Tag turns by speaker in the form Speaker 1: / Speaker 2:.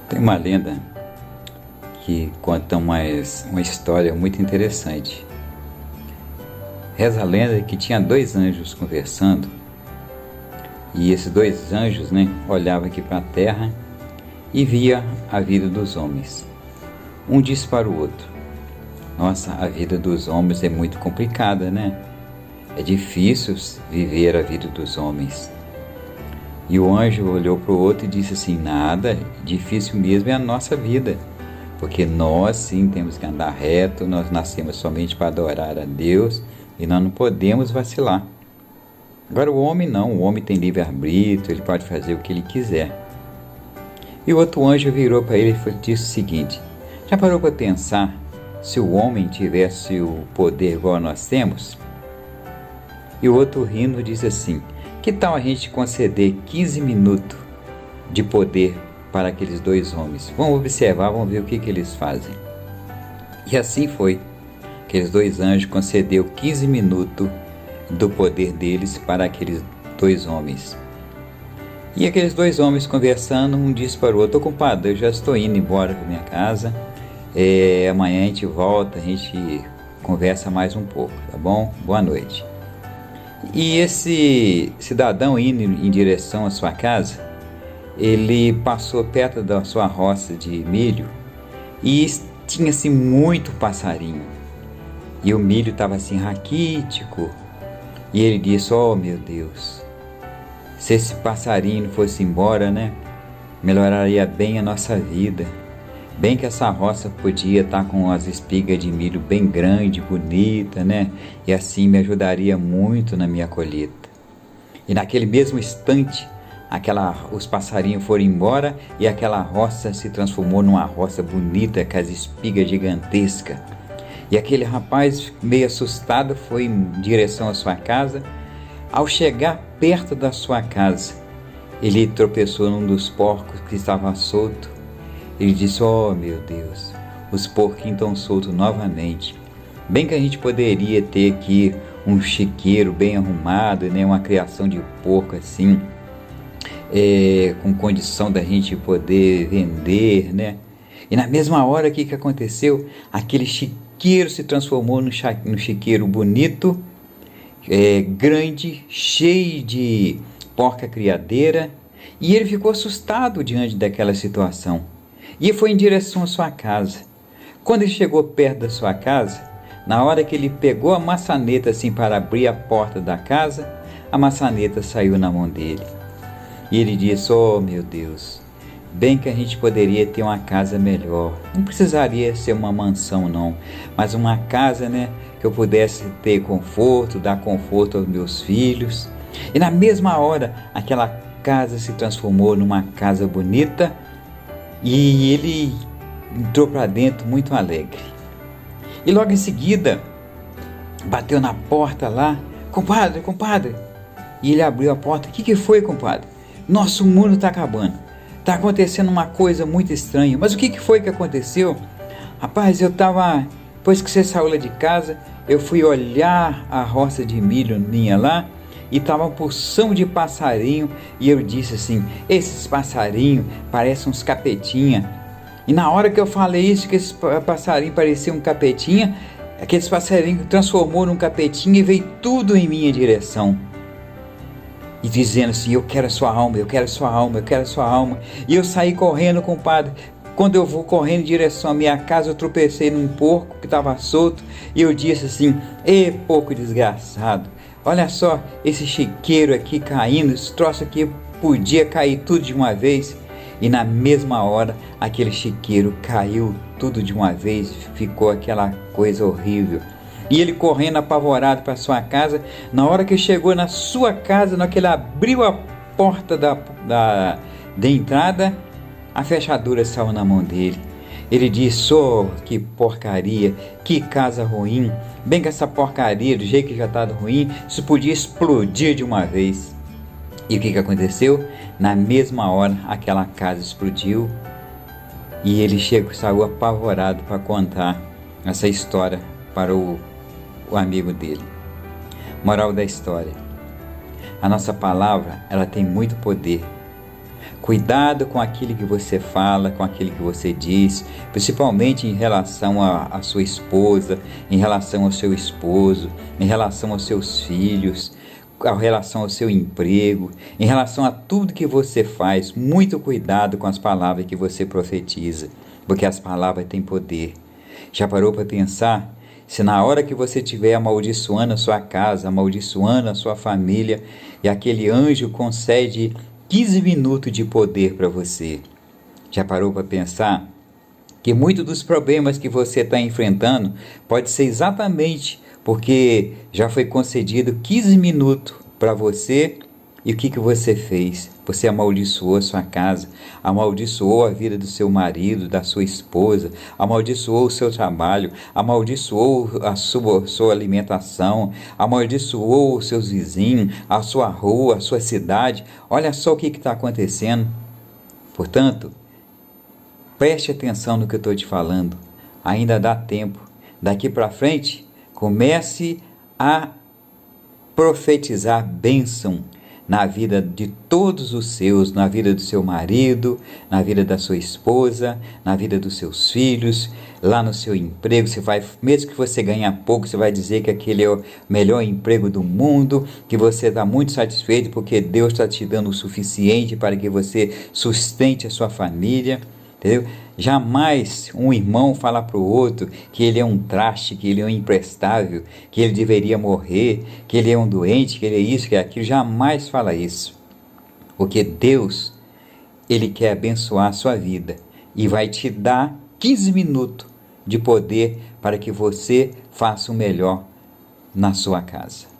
Speaker 1: Tem uma lenda que conta uma história muito interessante. Reza a lenda que tinha dois anjos conversando, e esses dois anjos, olhavam aqui para a terra e via a vida dos homens. Um disse para o outro: nossa, a vida dos homens é muito complicada, né? É difícil viver a vida dos homens. E o anjo olhou para o outro e disse assim: nada, difícil mesmo é a nossa vida, porque nós sim temos que andar reto, nós nascemos somente para adorar a Deus e nós não podemos vacilar. Agora o homem não, o homem tem livre-arbítrio, ele pode fazer o que ele quiser. E o outro anjo virou para ele e disse o seguinte: já parou para pensar se o homem tivesse o poder igual nós temos? E o outro rindo disse assim: que tal a gente conceder 15 minutos de poder para aqueles dois homens? Vamos observar, vamos ver o que eles fazem. E assim foi. Aqueles dois anjos concedeu 15 minutos do poder deles para aqueles dois homens. E aqueles dois homens conversando, um disse para o outro: compadre, eu já estou indo embora para minha casa, amanhã a gente volta, a gente conversa mais um pouco, tá bom? Boa noite. E esse cidadão indo em direção à sua casa, ele passou perto da sua roça de milho e tinha assim muito passarinho. E o milho estava assim raquítico. E ele disse: oh meu Deus, se esse passarinho não fosse embora, melhoraria bem a nossa vida. Bem que essa roça podia estar com as espigas de milho bem grande, bonita, e assim me ajudaria muito na minha colheita. E naquele mesmo instante, os passarinhos foram embora e aquela roça se transformou numa roça bonita, com as espigas gigantescas. E aquele rapaz, meio assustado, foi em direção à sua casa. Ao chegar perto da sua casa, ele tropeçou num dos porcos que estava solto. Ele disse: oh meu Deus, os porquinhos estão soltos novamente. Bem que a gente poderia ter aqui um chiqueiro bem arrumado, uma criação de porco assim, com condição da gente poder vender, E na mesma hora, o que aconteceu? Aquele chiqueiro se transformou num chiqueiro bonito, grande, cheio de porca criadeira, e ele ficou assustado diante daquela situação. E foi em direção à sua casa. Quando ele chegou perto da sua casa, na hora que ele pegou a maçaneta assim para abrir a porta da casa, a maçaneta saiu na mão dele. E ele disse: oh meu Deus, bem que a gente poderia ter uma casa melhor. Não precisaria ser uma mansão não, mas uma casa que eu pudesse ter conforto, dar conforto aos meus filhos. E na mesma hora, aquela casa se transformou numa casa bonita. E ele entrou para dentro muito alegre. E logo em seguida, bateu na porta lá: compadre. E ele abriu a porta: o que foi, compadre? Nosso mundo está acabando. Está acontecendo uma coisa muito estranha. Mas o que foi que aconteceu? Rapaz, depois que você saiu lá de casa, eu fui olhar a roça de milho minha lá, e estava uma porção de passarinho, e eu disse assim: esses passarinhos parecem uns capetinha. E na hora que eu falei isso, que esses passarinhos pareciam um capetinha, aqueles passarinhos transformou num capetinha e veio tudo em minha direção. E dizendo assim: eu quero a sua alma, eu quero a sua alma, eu quero a sua alma. E eu saí correndo, compadre. Quando eu vou correndo em direção à minha casa, eu tropecei num porco que estava solto, e eu disse assim: porco desgraçado, olha só esse chiqueiro aqui caindo, esse troço aqui podia cair tudo de uma vez. E na mesma hora, aquele chiqueiro caiu tudo de uma vez, ficou aquela coisa horrível. E ele correndo apavorado para sua casa. Na hora que chegou na sua casa, na hora que ele abriu a porta da entrada, a fechadura saiu na mão dele. Ele disse: oh, que porcaria, que casa ruim. Bem que essa porcaria, do jeito que já estava ruim, isso podia explodir de uma vez. E o que aconteceu? Na mesma hora, aquela casa explodiu. E ele saiu apavorado para contar essa história para o amigo dele. Moral da história: a nossa palavra, ela tem muito poder. Cuidado com aquilo que você fala, com aquilo que você diz, principalmente em relação à sua esposa, em relação ao seu esposo, em relação aos seus filhos, em relação ao seu emprego, em relação a tudo que você faz. Muito cuidado com as palavras que você profetiza, porque as palavras têm poder. Já parou para pensar? Se na hora que você estiver amaldiçoando a sua casa, amaldiçoando a sua família, e aquele anjo concede 15 minutos de poder para você. Já parou para pensar que muitos dos problemas que você está enfrentando pode ser exatamente porque já foi concedido 15 minutos para você, e o que você fez? Você amaldiçoou a sua casa, amaldiçoou a vida do seu marido, da sua esposa, amaldiçoou o seu trabalho, amaldiçoou a sua alimentação, amaldiçoou os seus vizinhos, a sua rua, a sua cidade. Olha só o que está acontecendo. Portanto, preste atenção no que eu estou te falando. Ainda dá tempo. Daqui para frente, comece a profetizar bênção na vida de todos os seus, na vida do seu marido, na vida da sua esposa, na vida dos seus filhos, lá no seu emprego. Você vai, mesmo que você ganhe pouco, você vai dizer que aquele é o melhor emprego do mundo, que você está muito satisfeito porque Deus está te dando o suficiente para que você sustente a sua família. Entendeu? Jamais um irmão fala para o outro que ele é um traste, que ele é um imprestável, que ele deveria morrer, que ele é um doente, que ele é isso, que é aquilo. Jamais fala isso. Porque Deus, Ele quer abençoar a sua vida e vai te dar 15 minutos de poder para que você faça o melhor na sua casa.